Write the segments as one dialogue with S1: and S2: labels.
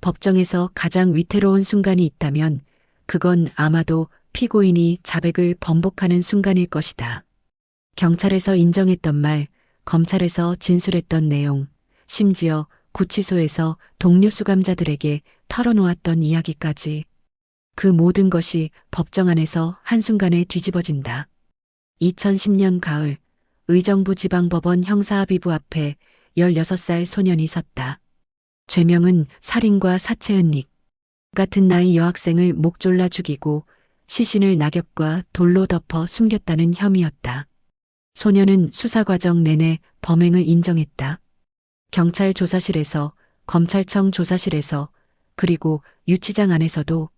S1: 법정에서 가장 위태로운 순간이 있다면 그건 아마도 피고인이 자백을 번복하는 순간일 것이다. 경찰에서 인정했던 말, 검찰에서 진술했던 내용, 심지어 구치소에서 동료 수감자들에게 털어놓았던 이야기까지 그 모든 것이 법정 안에서 한순간에 뒤집어진다. 2010년 가을 의정부 지방법원 형사합의부 앞에 16살 소년이 섰다. 죄명은 살인과 사체은닉. 같은 나이 여학생을 목 졸라 죽이고 시신을 낙엽과 돌로 덮어 숨겼다는 혐의였다. 소년은 수사 과정 내내 범행을 인정했다. 경찰 조사실에서, 검찰청 조사실에서, 그리고 유치장 안에서도.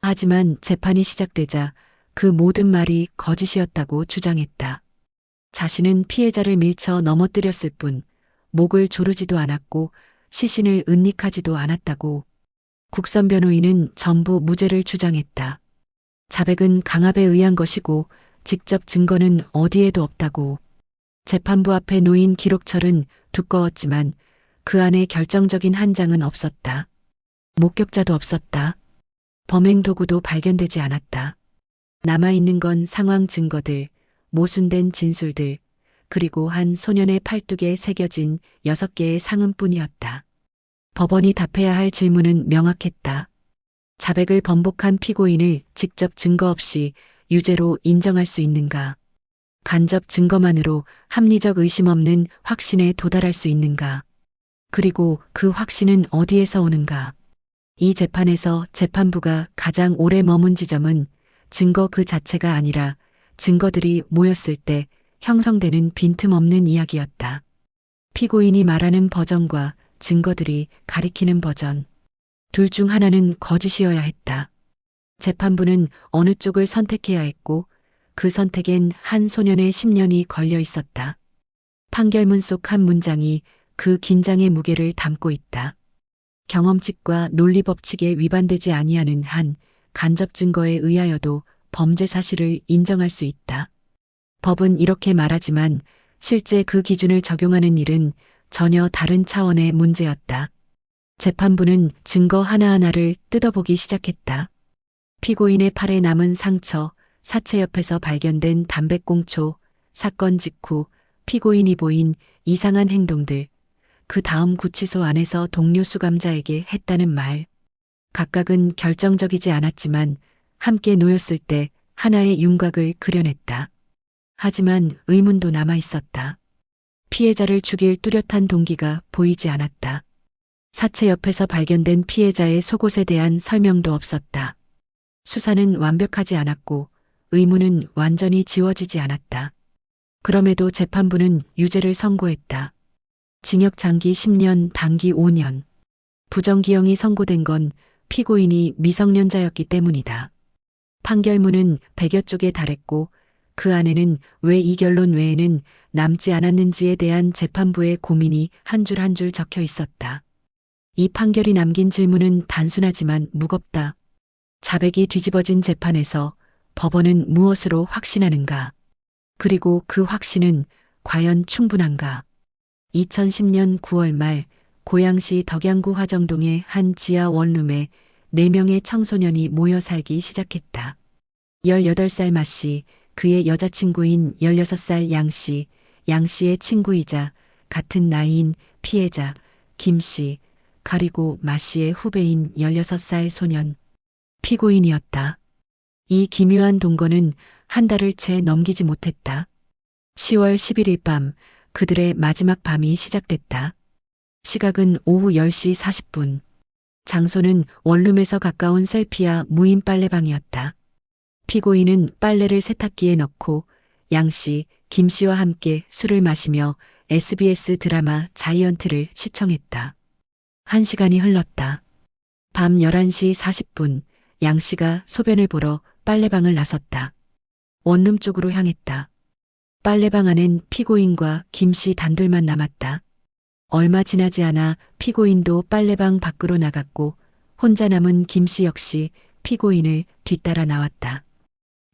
S1: 하지만 재판이 시작되자 그 모든 말이 거짓이었다고 주장했다. 자신은 피해자를 밀쳐 넘어뜨렸을 뿐 목을 조르지도 않았고 시신을 은닉하지도 않았다고. 국선 변호인은 전부 무죄를 주장했다. 자백은 강압에 의한 것이고 직접 증거는 어디에도 없다고. 재판부 앞에 놓인 기록철은 두꺼웠지만 그 안에 결정적인 한 장은 없었다. 목격자도 없었다. 범행 도구도 발견되지 않았다. 남아있는 건 상황 증거들, 모순된 진술들, 그리고 한 소년의 팔뚝에 새겨진 6개의 상흔뿐이었다. 법원이 답해야 할 질문은 명확했다. 자백을 번복한 피고인을 직접 증거 없이 유죄로 인정할 수 있는가? 간접 증거만으로 합리적 의심 없는 확신에 도달할 수 있는가? 그리고 그 확신은 어디에서 오는가? 이 재판에서 재판부가 가장 오래 머문 지점은 증거 그 자체가 아니라 증거들이 모였을 때 형성되는 빈틈없는 이야기였다. 피고인이 말하는 버전과 증거들이 가리키는 버전. 둘 중 하나는 거짓이어야 했다. 재판부는 어느 쪽을 선택해야 했고 그 선택엔 한 소년의 10년이 걸려 있었다. 판결문 속 한 문장이 그 긴장의 무게를 담고 있다. 경험칙과 논리법칙에 위반되지 아니하는 한 간접 증거에 의하여도 범죄 사실을 인정할 수 있다. 법은 이렇게 말하지만 실제 그 기준을 적용하는 일은 전혀 다른 차원의 문제였다. 재판부는 증거 하나하나를 뜯어보기 시작했다. 피고인의 팔에 남은 상처, 사체 옆에서 발견된 담배꽁초, 사건 직후 피고인이 보인 이상한 행동들, 그 다음 구치소 안에서 동료 수감자에게 했다는 말. 각각은 결정적이지 않았지만 함께 놓였을 때 하나의 윤곽을 그려냈다. 하지만 의문도 남아 있었다. 피해자를 죽일 뚜렷한 동기가 보이지 않았다. 사체 옆에서 발견된 피해자의 속옷에 대한 설명도 없었다. 수사는 완벽하지 않았고 의문은 완전히 지워지지 않았다. 그럼에도 재판부는 유죄를 선고했다. 징역 장기 10년, 단기 5년. 부정기형이 선고된 건 피고인이 미성년자였기 때문이다. 판결문은 100여 쪽에 달했고 그 안에는 왜 이 결론 외에는 남지 않았는지에 대한 재판부의 고민이 한 줄 한 줄 적혀 있었다. 이 판결이 남긴 질문은 단순하지만 무겁다. 자백이 뒤집어진 재판에서 법원은 무엇으로 확신하는가? 그리고 그 확신은 과연 충분한가? 2010년 9월 말 고양시 덕양구 화정동의 한 지하 원룸에 4명의 청소년이 모여 살기 시작했다. 18살 마씨, 그의 여자친구인 16살 양씨, 양씨의 친구이자 같은 나이인 피해자 김씨, 그리고 마씨의 후배인 16살 소년. 피고인이었다. 이 기묘한 동거는 한 달을 채 넘기지 못했다. 10월 11일 밤 그들의 마지막 밤이 시작됐다. 시각은 오후 10시 40분. 장소는 원룸에서 가까운 셀피아 무인 빨래방이었다. 피고인은 빨래를 세탁기에 넣고 양씨, 김씨와 함께 술을 마시며 SBS 드라마 자이언트를 시청했다. 1시간이 흘렀다. 밤 11시 40분 양씨가 소변을 보러 빨래방을 나섰다. 원룸 쪽으로 향했다. 빨래방 안엔 피고인과 김씨 단둘만 남았다. 얼마 지나지 않아 피고인도 빨래방 밖으로 나갔고 혼자 남은 김씨 역시 피고인을 뒤따라 나왔다.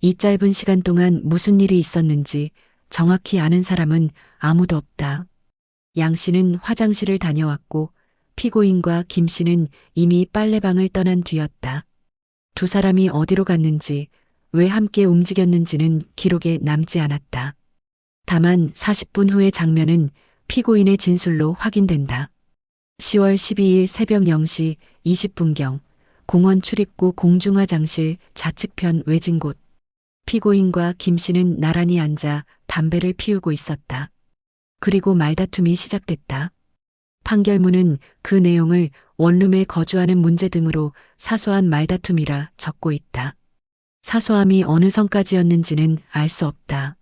S1: 이 짧은 시간 동안 무슨 일이 있었는지 정확히 아는 사람은 아무도 없다. 양 씨는 화장실을 다녀왔고 피고인과 김 씨는 이미 빨래방을 떠난 뒤였다. 두 사람이 어디로 갔는지, 왜 함께 움직였는지는 기록에 남지 않았다. 다만 40분 후의 장면은 피고인의 진술로 확인된다. 10월 12일 새벽 0시 20분경 공원 출입구 공중화장실 좌측편 외진 곳. 피고인과 김 씨는 나란히 앉아 담배를 피우고 있었다. 그리고 말다툼이 시작됐다. 판결문은 그 내용을 원룸에 거주하는 문제 등으로 사소한 말다툼이라 적고 있다. 사소함이 어느 선까지였는지는 알 수 없다.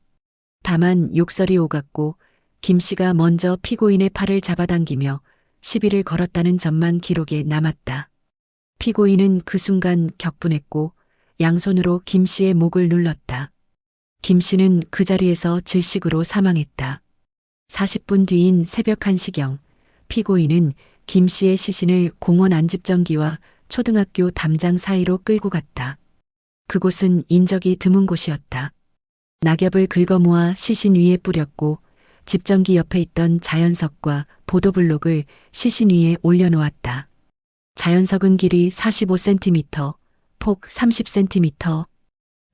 S1: 다만 욕설이 오갔고 김 씨가 먼저 피고인의 팔을 잡아당기며 시비를 걸었다는 점만 기록에 남았다. 피고인은 그 순간 격분했고 양손으로 김 씨의 목을 눌렀다. 김 씨는 그 자리에서 질식으로 사망했다. 40분 뒤인 새벽 1시경 피고인은 김 씨의 시신을 공원 안집정기와 초등학교 담장 사이로 끌고 갔다. 그곳은 인적이 드문 곳이었다. 낙엽을 긁어모아 시신 위에 뿌렸고 집정기 옆에 있던 자연석과 보도블록을 시신 위에 올려놓았다. 자연석은 길이 45cm, 폭 30cm,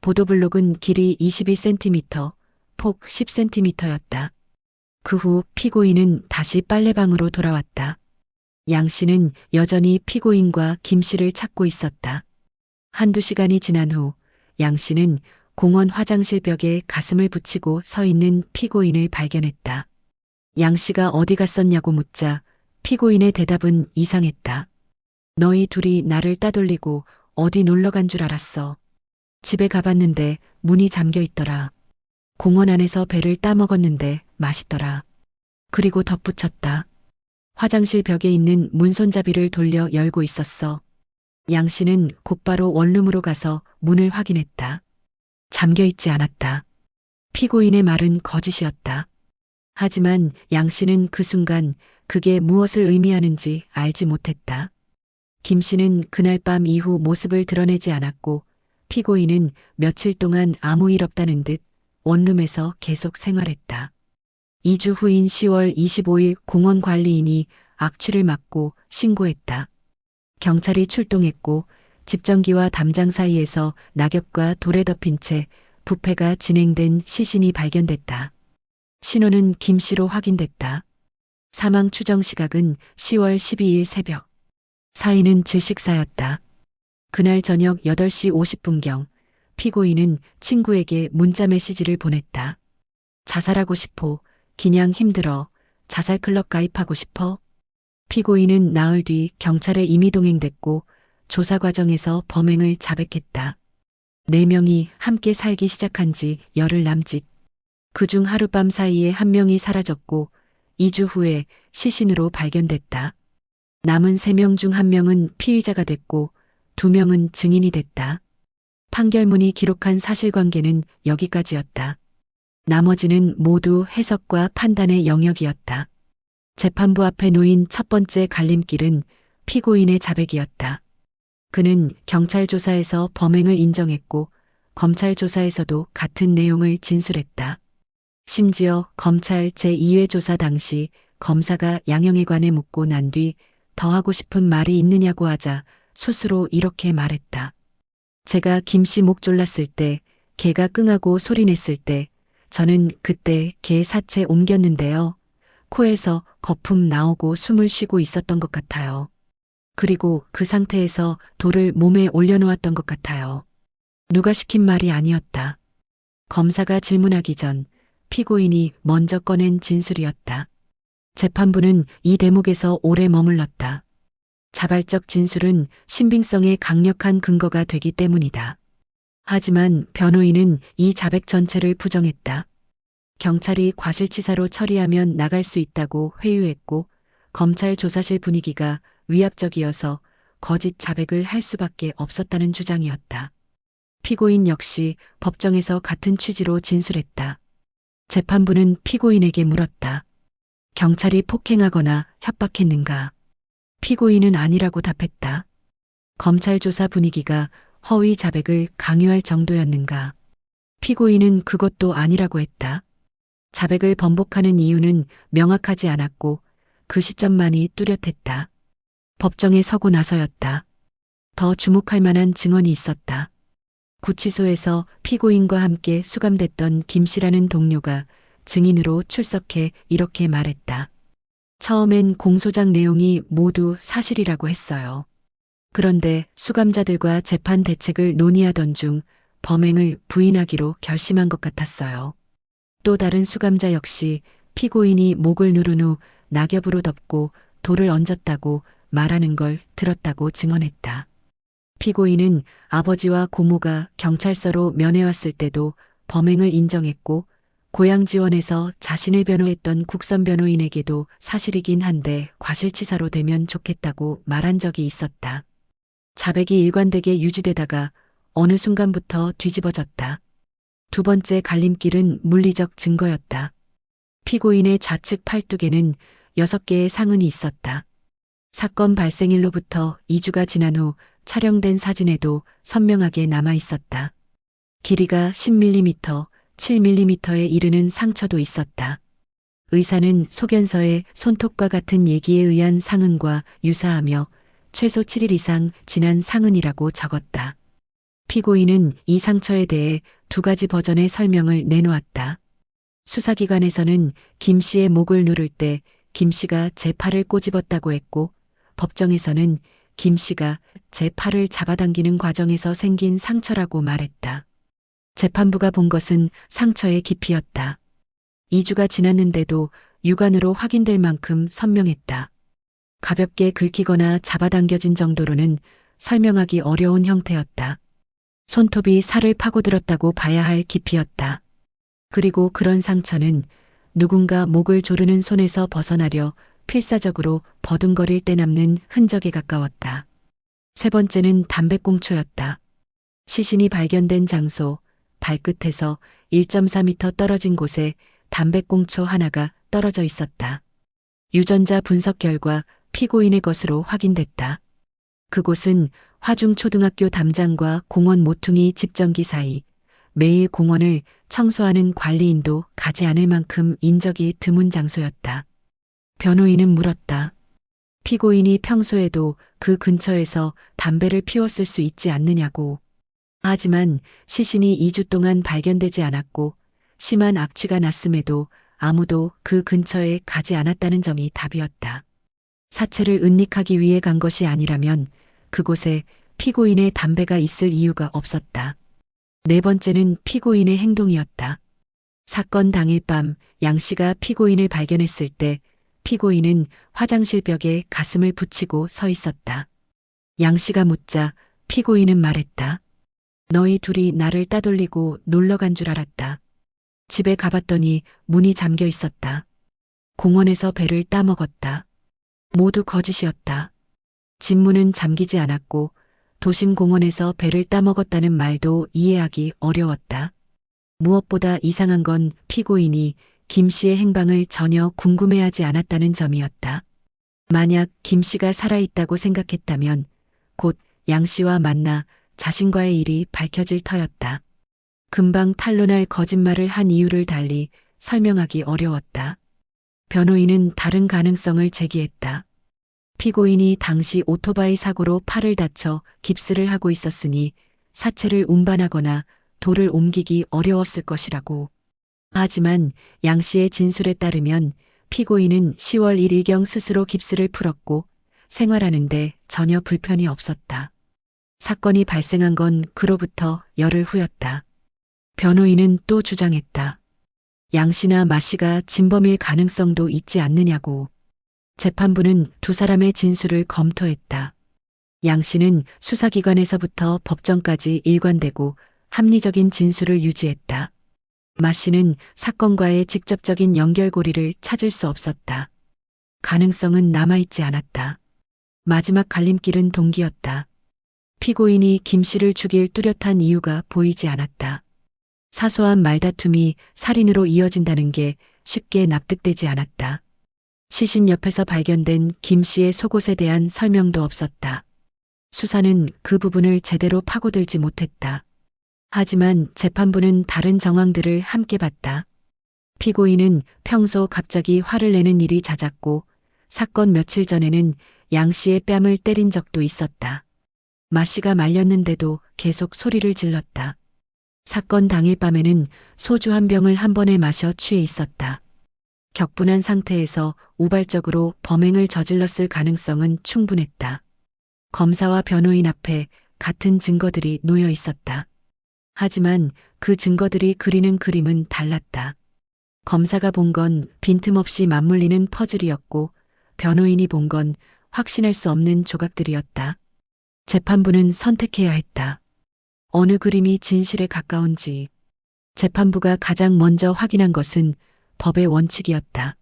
S1: 보도블록은 길이 22cm, 폭 10cm였다. 그 후 피고인은 다시 빨래방으로 돌아왔다. 양 씨는 여전히 피고인과 김 씨를 찾고 있었다. 한두 시간이 지난 후 양 씨는 공원 화장실 벽에 가슴을 붙이고 서 있는 피고인을 발견했다. 양 씨가 어디 갔었냐고 묻자 피고인의 대답은 이상했다. 너희 둘이 나를 따돌리고 어디 놀러 간 줄 알았어. 집에 가봤는데 문이 잠겨 있더라. 공원 안에서 배를 따먹었는데 맛있더라. 그리고 덧붙였다. 화장실 벽에 있는 문손잡이를 돌려 열고 있었어. 양 씨는 곧바로 원룸으로 가서 문을 확인했다. 잠겨 있지 않았다. 피고인의 말은 거짓이었다. 하지만 양 씨는 그 순간 그게 무엇을 의미하는지 알지 못했다. 김 씨는 그날 밤 이후 모습을 드러내지 않았고 피고인은 며칠 동안 아무 일 없다는 듯 원룸에서 계속 생활했다. 2주 후인 10월 25일 공원 관리인이 악취를 맡고 신고했다. 경찰이 출동했고 집정기와 담장 사이에서 낙엽과 돌에 덮인 채 부패가 진행된 시신이 발견됐다. 신원은 김 씨로 확인됐다. 사망 추정 시각은 10월 12일 새벽. 사인은 질식사였다. 그날 저녁 8시 50분경 피고인은 친구에게 문자 메시지를 보냈다. 자살하고 싶어. 그냥 힘들어. 자살클럽 가입하고 싶어. 피고인은 나흘 뒤 경찰에 임의동행됐고 조사 과정에서 범행을 자백했다. 4명이 함께 살기 시작한 지 열흘 남짓. 그중 하룻밤 사이에 한 명이 사라졌고 2주 후에 시신으로 발견됐다. 남은 3명 중 1명은 피의자가 됐고 2명은 증인이 됐다. 판결문이 기록한 사실관계는 여기까지였다. 나머지는 모두 해석과 판단의 영역이었다. 재판부 앞에 놓인 첫 번째 갈림길은 피고인의 자백이었다. 그는 경찰 조사에서 범행을 인정했고 검찰 조사에서도 같은 내용을 진술했다. 심지어 검찰 제2회 조사 당시 검사가 양형에 관해 묻고 난 뒤 더 하고 싶은 말이 있느냐고 하자 스스로 이렇게 말했다. 제가 김 씨 목 졸랐을 때, 개가 끙하고 소리냈을 때, 저는 그때 개 사체 옮겼는데요. 코에서 거품 나오고 숨을 쉬고 있었던 것 같아요. 그리고 그 상태에서 돌을 몸에 올려놓았던 것 같아요. 누가 시킨 말이 아니었다. 검사가 질문하기 전 피고인이 먼저 꺼낸 진술이었다. 재판부는 이 대목에서 오래 머물렀다. 자발적 진술은 신빙성에 강력한 근거가 되기 때문이다. 하지만 변호인은 이 자백 전체를 부정했다. 경찰이 과실치사로 처리하면 나갈 수 있다고 회유했고 검찰 조사실 분위기가 위압적이어서 거짓 자백을 할 수밖에 없었다는 주장이었다. 피고인 역시 법정에서 같은 취지로 진술했다. 재판부는 피고인에게 물었다. 경찰이 폭행하거나 협박했는가? 피고인은 아니라고 답했다. 검찰 조사 분위기가 허위 자백을 강요할 정도였는가? 피고인은 그것도 아니라고 했다. 자백을 번복하는 이유는 명확하지 않았고 그 시점만이 뚜렷했다. 법정에 서고 나서였다. 더 주목할 만한 증언이 있었다. 구치소에서 피고인과 함께 수감됐던 김 씨라는 동료가 증인으로 출석해 이렇게 말했다. 처음엔 공소장 내용이 모두 사실이라고 했어요. 그런데 수감자들과 재판 대책을 논의하던 중 범행을 부인하기로 결심한 것 같았어요. 또 다른 수감자 역시 피고인이 목을 누른 후 낙엽으로 덮고 돌을 얹었다고 말하는 걸 들었다고 증언했다. 피고인은 아버지와 고모가 경찰서로 면회왔을 때도 범행을 인정했고 고향 지원에서 자신을 변호했던 국선 변호인에게도 사실이긴 한데 과실치사로 되면 좋겠다고 말한 적이 있었다. 자백이 일관되게 유지되다가 어느 순간부터 뒤집어졌다. 두 번째 갈림길은 물리적 증거였다. 피고인의 좌측 팔뚝에는 6개의 상흔이 있었다. 사건 발생일로부터 2주가 지난 후 촬영된 사진에도 선명하게 남아 있었다. 길이가 10mm, 7mm에 이르는 상처도 있었다. 의사는 소견서에 손톱과 같은 얘기에 의한 상흔과 유사하며 최소 7일 이상 지난 상흔이라고 적었다. 피고인은 이 상처에 대해 2가지 버전의 설명을 내놓았다. 수사기관에서는 김 씨의 목을 누를 때 김 씨가 제 팔을 꼬집었다고 했고, 법정에서는 김 씨가 제 팔을 잡아당기는 과정에서 생긴 상처라고 말했다. 재판부가 본 것은 상처의 깊이였다. 2주가 지났는데도 육안으로 확인될 만큼 선명했다. 가볍게 긁히거나 잡아당겨진 정도로는 설명하기 어려운 형태였다. 손톱이 살을 파고들었다고 봐야 할 깊이였다. 그리고 그런 상처는 누군가 목을 조르는 손에서 벗어나려 필사적으로 버둥거릴 때 남는 흔적에 가까웠다. 세 번째는 담배꽁초였다. 시신이 발견된 장소, 발끝에서 1.4m 떨어진 곳에 담배꽁초 하나가 떨어져 있었다. 유전자 분석 결과 피고인의 것으로 확인됐다. 그곳은 화중초등학교 담장과 공원 모퉁이 집정기 사이, 매일 공원을 청소하는 관리인도 가지 않을 만큼 인적이 드문 장소였다. 변호인은 물었다. 피고인이 평소에도 그 근처에서 담배를 피웠을 수 있지 않느냐고. 하지만 시신이 2주 동안 발견되지 않았고 심한 악취가 났음에도 아무도 그 근처에 가지 않았다는 점이 답이었다. 사체를 은닉하기 위해 간 것이 아니라면 그곳에 피고인의 담배가 있을 이유가 없었다. 네 번째는 피고인의 행동이었다. 사건 당일 밤 양 씨가 피고인을 발견했을 때 피고인은 화장실 벽에 가슴을 붙이고 서 있었다. 양 씨가 묻자 피고인은 말했다. 너희 둘이 나를 따돌리고 놀러 간 줄 알았다. 집에 가봤더니 문이 잠겨 있었다. 공원에서 배를 따먹었다. 모두 거짓이었다. 집 문은 잠기지 않았고 도심 공원에서 배를 따먹었다는 말도 이해하기 어려웠다. 무엇보다 이상한 건 피고인이 김 씨의 행방을 전혀 궁금해하지 않았다는 점이었다. 만약 김 씨가 살아있다고 생각했다면 곧 양 씨와 만나 자신과의 일이 밝혀질 터였다. 금방 탄로날 거짓말을 한 이유를 달리 설명하기 어려웠다. 변호인은 다른 가능성을 제기했다. 피고인이 당시 오토바이 사고로 팔을 다쳐 깁스를 하고 있었으니 사체를 운반하거나 돌을 옮기기 어려웠을 것이라고. 하지만 양 씨의 진술에 따르면 피고인은 10월 1일경 스스로 깁스를 풀었고 생활하는데 전혀 불편이 없었다. 사건이 발생한 건 그로부터 열흘 후였다. 변호인은 또 주장했다. 양 씨나 마 씨가 진범일 가능성도 있지 않느냐고. 재판부는 두 사람의 진술을 검토했다. 양 씨는 수사기관에서부터 법정까지 일관되고 합리적인 진술을 유지했다. 마 씨는 사건과의 직접적인 연결고리를 찾을 수 없었다. 가능성은 남아있지 않았다. 마지막 갈림길은 동기였다. 피고인이 김 씨를 죽일 뚜렷한 이유가 보이지 않았다. 사소한 말다툼이 살인으로 이어진다는 게 쉽게 납득되지 않았다. 시신 옆에서 발견된 김 씨의 속옷에 대한 설명도 없었다. 수사는 그 부분을 제대로 파고들지 못했다. 하지만 재판부는 다른 정황들을 함께 봤다. 피고인은 평소 갑자기 화를 내는 일이 잦았고 사건 며칠 전에는 양 씨의 뺨을 때린 적도 있었다. 마 씨가 말렸는데도 계속 소리를 질렀다. 사건 당일 밤에는 소주 한 병을 한 번에 마셔 취해 있었다. 격분한 상태에서 우발적으로 범행을 저질렀을 가능성은 충분했다. 검사와 변호인 앞에 같은 증거들이 놓여 있었다. 하지만 그 증거들이 그리는 그림은 달랐다. 검사가 본 건 빈틈없이 맞물리는 퍼즐이었고 변호인이 본 건 확신할 수 없는 조각들이었다. 재판부는 선택해야 했다. 어느 그림이 진실에 가까운지. 재판부가 가장 먼저 확인한 것은 법의 원칙이었다.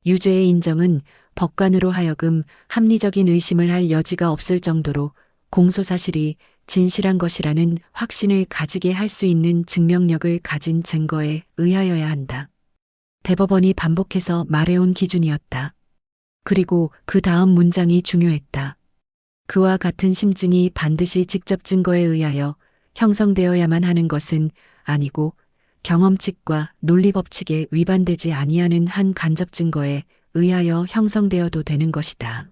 S1: 유죄의 인정은 법관으로 하여금 합리적인 의심을 할 여지가 없을 정도로 공소사실이 진실한 것이라는 확신을 가지게 할 수 있는 증명력을 가진 증거에 의하여야 한다. 대법원이 반복해서 말해온 기준이었다. 그리고 그 다음 문장이 중요했다. 그와 같은 심증이 반드시 직접 증거에 의하여 형성되어야만 하는 것은 아니고 경험칙과 논리법칙에 위반되지 아니하는 한 간접 증거에 의하여 형성되어도 되는 것이다.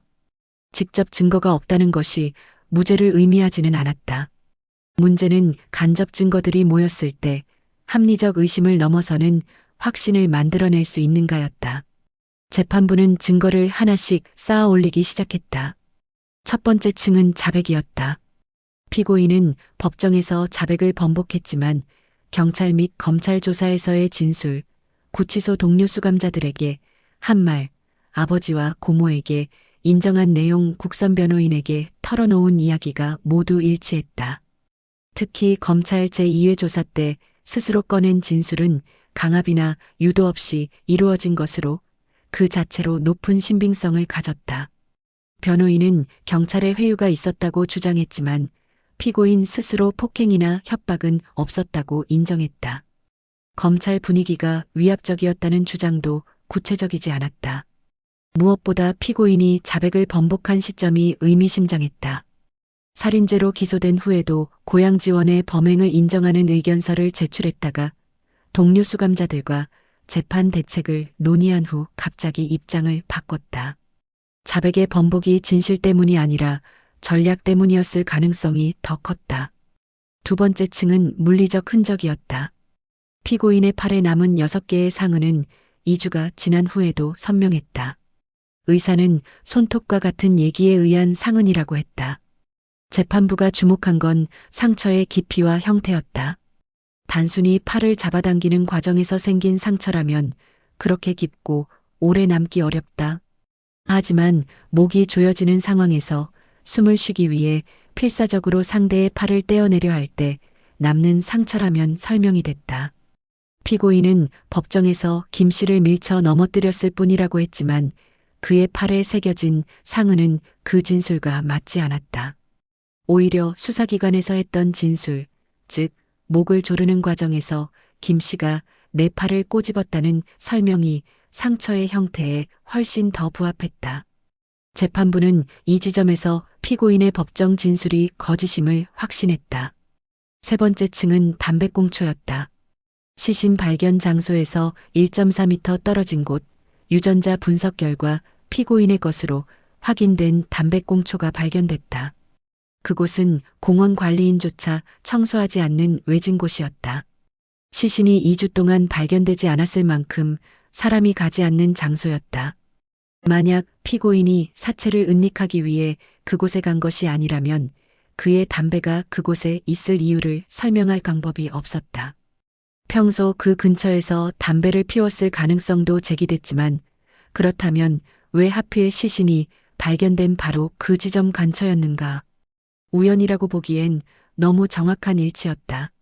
S1: 직접 증거가 없다는 것이 무죄를 의미하지는 않았다. 문제는 간접 증거들이 모였을 때 합리적 의심을 넘어서는 확신을 만들어낼 수 있는가였다. 재판부는 증거를 하나씩 쌓아 올리기 시작했다. 첫 번째 층은 자백이었다. 피고인은 법정에서 자백을 번복했지만 경찰 및 검찰 조사에서의 진술, 구치소 동료 수감자들에게 한 말, 아버지와 고모에게 인정한 내용 국선 변호인에게 털어놓은 이야기가 모두 일치했다. 특히 검찰 제2회 조사 때 스스로 꺼낸 진술은 강압이나 유도 없이 이루어진 것으로 그 자체로 높은 신빙성을 가졌다. 변호인은 경찰에 회유가 있었다고 주장했지만 피고인 스스로 폭행이나 협박은 없었다고 인정했다. 검찰 분위기가 위압적이었다는 주장도 구체적이지 않았다. 무엇보다 피고인이 자백을 번복한 시점이 의미심장했다. 살인죄로 기소된 후에도 고향 지원의 범행을 인정하는 의견서를 제출했다가 동료 수감자들과 재판 대책을 논의한 후 갑자기 입장을 바꿨다. 자백의 번복이 진실 때문이 아니라 전략 때문이었을 가능성이 더 컸다. 두 번째 층은 물리적 흔적이었다. 피고인의 팔에 남은 6개의 상흔은 2주가 지난 후에도 선명했다. 의사는 손톱과 같은 얘기에 의한 상흔이라고 했다. 재판부가 주목한 건 상처의 깊이와 형태였다. 단순히 팔을 잡아당기는 과정에서 생긴 상처라면 그렇게 깊고 오래 남기 어렵다. 하지만 목이 조여지는 상황에서 숨을 쉬기 위해 필사적으로 상대의 팔을 떼어내려 할 때 남는 상처라면 설명이 됐다. 피고인은 법정에서 김 씨를 밀쳐 넘어뜨렸을 뿐이라고 했지만 그의 팔에 새겨진 상흔은 그 진술과 맞지 않았다. 오히려 수사기관에서 했던 진술, 즉 목을 조르는 과정에서 김 씨가 내 팔을 꼬집었다는 설명이 상처의 형태에 훨씬 더 부합했다. 재판부는 이 지점에서 피고인의 법정 진술이 거짓임을 확신했다. 세 번째 층은 담배꽁초였다. 시신 발견 장소에서 1.4m 떨어진 곳, 유전자 분석 결과 피고인의 것으로 확인된 담배꽁초가 발견됐다. 그곳은 공원 관리인조차 청소하지 않는 외진 곳이었다. 시신이 2주 동안 발견되지 않았을 만큼 사람이 가지 않는 장소였다. 만약 피고인이 사체를 은닉하기 위해 그곳에 간 것이 아니라면 그의 담배가 그곳에 있을 이유를 설명할 방법이 없었다. 평소 그 근처에서 담배를 피웠을 가능성도 제기됐지만 그렇다면 왜 하필 시신이 발견된 바로 그 지점 근처였는가? 우연이라고 보기엔 너무 정확한 일치였다.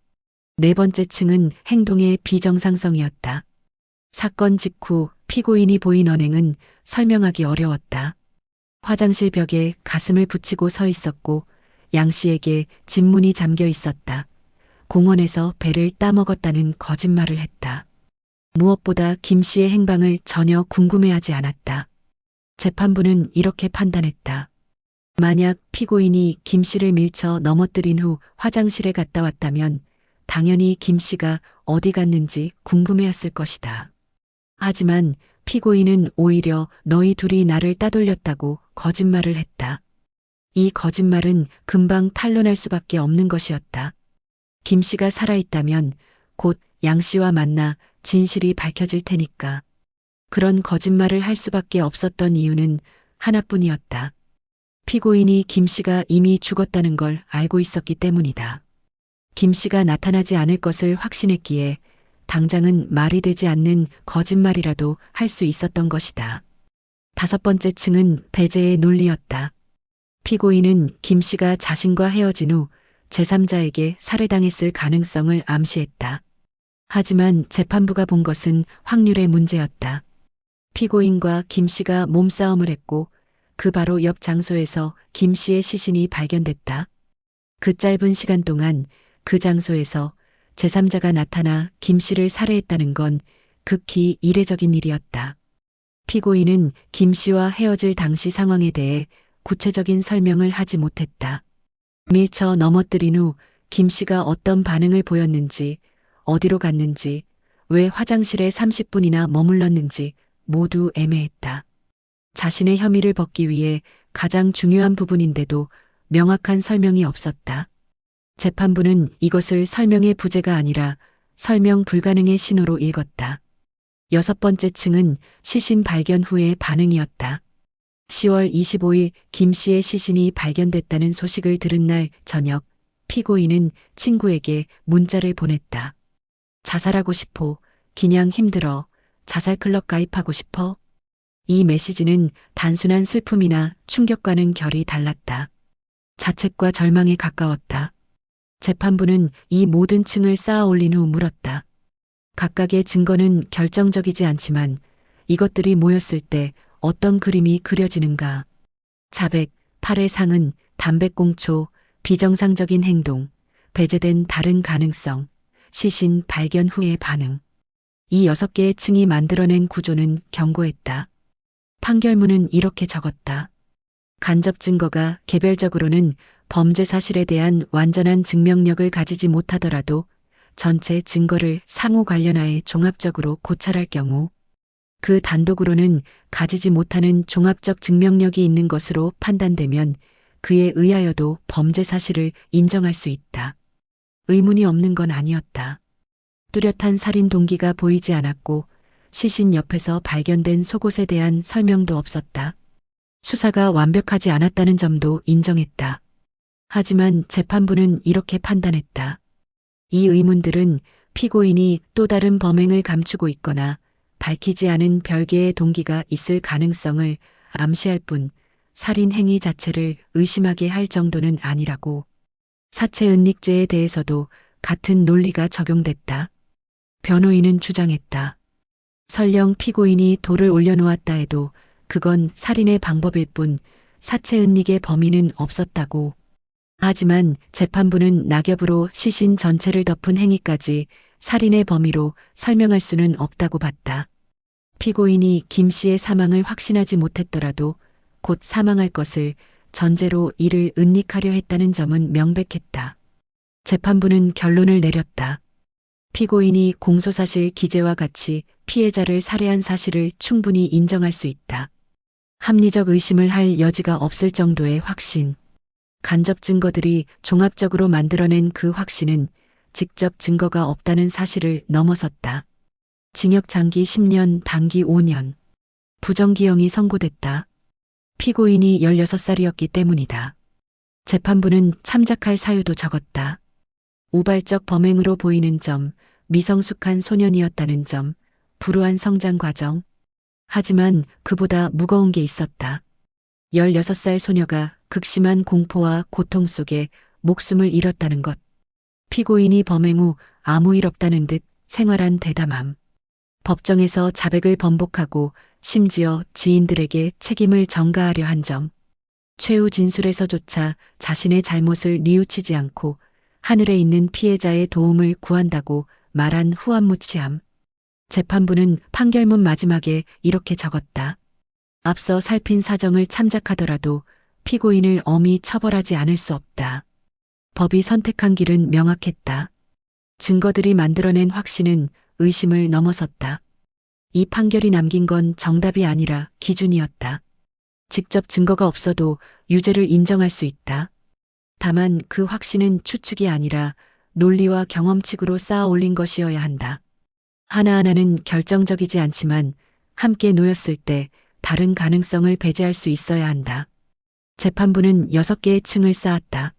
S1: 네 번째 층은 행동의 비정상성이었다. 사건 직후 피고인이 보인 언행은 설명하기 어려웠다. 화장실 벽에 가슴을 붙이고 서 있었고 양 씨에게 진문이 잠겨 있었다. 공원에서 배를 따먹었다는 거짓말을 했다. 무엇보다 김 씨의 행방을 전혀 궁금해하지 않았다. 재판부는 이렇게 판단했다. 만약 피고인이 김 씨를 밀쳐 넘어뜨린 후 화장실에 갔다 왔다면 당연히 김 씨가 어디 갔는지 궁금해했을 것이다. 하지만 피고인은 오히려 너희 둘이 나를 따돌렸다고 거짓말을 했다. 이 거짓말은 금방 탄로날 수밖에 없는 것이었다. 김 씨가 살아있다면 곧 양 씨와 만나 진실이 밝혀질 테니까. 그런 거짓말을 할 수밖에 없었던 이유는 하나뿐이었다. 피고인이 김 씨가 이미 죽었다는 걸 알고 있었기 때문이다. 김 씨가 나타나지 않을 것을 확신했기에 당장은 말이 되지 않는 거짓말이라도 할 수 있었던 것이다. 다섯 번째 층은 배제의 논리였다. 피고인은 김 씨가 자신과 헤어진 후 제3자에게 살해당했을 가능성을 암시했다. 하지만 재판부가 본 것은 확률의 문제였다. 피고인과 김 씨가 몸싸움을 했고 그 바로 옆 장소에서 김 씨의 시신이 발견됐다. 그 짧은 시간 동안 그 장소에서 제3자가 나타나 김 씨를 살해했다는 건 극히 이례적인 일이었다. 피고인은 김 씨와 헤어질 당시 상황에 대해 구체적인 설명을 하지 못했다. 밀쳐 넘어뜨린 후 김 씨가 어떤 반응을 보였는지, 어디로 갔는지, 왜 화장실에 30분이나 머물렀는지 모두 애매했다. 자신의 혐의를 벗기 위해 가장 중요한 부분인데도 명확한 설명이 없었다. 재판부는 이것을 설명의 부재가 아니라 설명 불가능의 신호로 읽었다. 여섯 번째 층은 시신 발견 후의 반응이었다. 10월 25일 김 씨의 시신이 발견됐다는 소식을 들은 날 저녁, 피고인은 친구에게 문자를 보냈다. 자살하고 싶어, 그냥 힘들어, 자살클럽 가입하고 싶어. 이 메시지는 단순한 슬픔이나 충격과는 결이 달랐다. 자책과 절망에 가까웠다. 재판부는 이 모든 층을 쌓아 올린 후 물었다. 각각의 증거는 결정적이지 않지만 이것들이 모였을 때 어떤 그림이 그려지는가? 자백, 팔의 상흔, 담배꽁초, 비정상적인 행동, 배제된 다른 가능성, 시신 발견 후의 반응. 이 6개의 층이 만들어낸 구조는 견고했다. 판결문은 이렇게 적었다. 간접 증거가 개별적으로는 범죄 사실에 대한 완전한 증명력을 가지지 못하더라도 전체 증거를 상호 관련하에 종합적으로 고찰할 경우 그 단독으로는 가지지 못하는 종합적 증명력이 있는 것으로 판단되면 그에 의하여도 범죄 사실을 인정할 수 있다. 의문이 없는 건 아니었다. 뚜렷한 살인 동기가 보이지 않았고 시신 옆에서 발견된 속옷에 대한 설명도 없었다. 수사가 완벽하지 않았다는 점도 인정했다. 하지만 재판부는 이렇게 판단했다. 이 의문들은 피고인이 또 다른 범행을 감추고 있거나 밝히지 않은 별개의 동기가 있을 가능성을 암시할 뿐 살인 행위 자체를 의심하게 할 정도는 아니라고. 사체 은닉죄에 대해서도 같은 논리가 적용됐다. 변호인은 주장했다. 설령 피고인이 돌을 올려놓았다 해도 그건 살인의 방법일 뿐 사체 은닉의 범인은 없었다고. 하지만 재판부는 낙엽으로 시신 전체를 덮은 행위까지 살인의 범위로 설명할 수는 없다고 봤다. 피고인이 김 씨의 사망을 확신하지 못했더라도 곧 사망할 것을 전제로 이를 은닉하려 했다는 점은 명백했다. 재판부는 결론을 내렸다. 피고인이 공소사실 기재와 같이 피해자를 살해한 사실을 충분히 인정할 수 있다. 합리적 의심을 할 여지가 없을 정도의 확신. 간접 증거들이 종합적으로 만들어낸 그 확신은 직접 증거가 없다는 사실을 넘어섰다. 징역 장기 10년, 단기 5년. 부정기형이 선고됐다. 피고인이 16살이었기 때문이다. 재판부는 참작할 사유도 적었다. 우발적 범행으로 보이는 점, 미성숙한 소년이었다는 점, 불우한 성장 과정. 하지만 그보다 무거운 게 있었다. 16살 소녀가 극심한 공포와 고통 속에 목숨을 잃었다는 것. 피고인이 범행 후 아무 일 없다는 듯 생활한 대담함. 법정에서 자백을 번복하고 심지어 지인들에게 책임을 전가하려 한 점. 최후 진술에서조차 자신의 잘못을 뉘우치지 않고 하늘에 있는 피해자의 도움을 구한다고 말한 후안무치함. 재판부는 판결문 마지막에 이렇게 적었다. 앞서 살핀 사정을 참작하더라도 피고인을 엄히 처벌하지 않을 수 없다. 법이 선택한 길은 명확했다. 증거들이 만들어낸 확신은 의심을 넘어섰다. 이 판결이 남긴 건 정답이 아니라 기준이었다. 직접 증거가 없어도 유죄를 인정할 수 있다. 다만 그 확신은 추측이 아니라 논리와 경험칙으로 쌓아 올린 것이어야 한다. 하나하나는 결정적이지 않지만 함께 놓였을 때 다른 가능성을 배제할 수 있어야 한다. 재판부는 6개의 층을 쌓았다.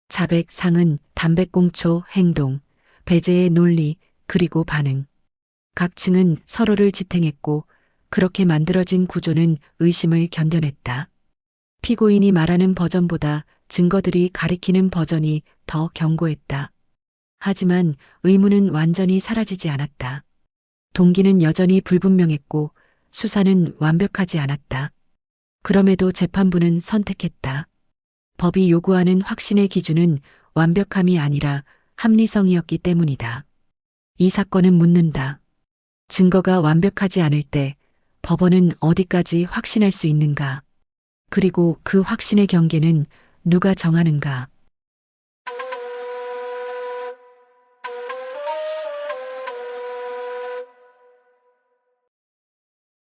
S1: 자백, 상은, 담백공초, 행동, 배제의 논리, 그리고 반응. 각 층은 서로를 지탱했고 그렇게 만들어진 구조는 의심을 견뎌냈다. 피고인이 말하는 버전보다 증거들이 가리키는 버전이 더 견고했다. 하지만 의문은 완전히 사라지지 않았다. 동기는 여전히 불분명했고 수사는 완벽하지 않았다. 그럼에도 재판부는 선택했다. 법이 요구하는 확신의 기준은 완벽함이 아니라 합리성이었기 때문이다. 이 사건은 묻는다. 증거가 완벽하지 않을 때 법원은 어디까지 확신할 수 있는가? 그리고 그 확신의 경계는 누가 정하는가?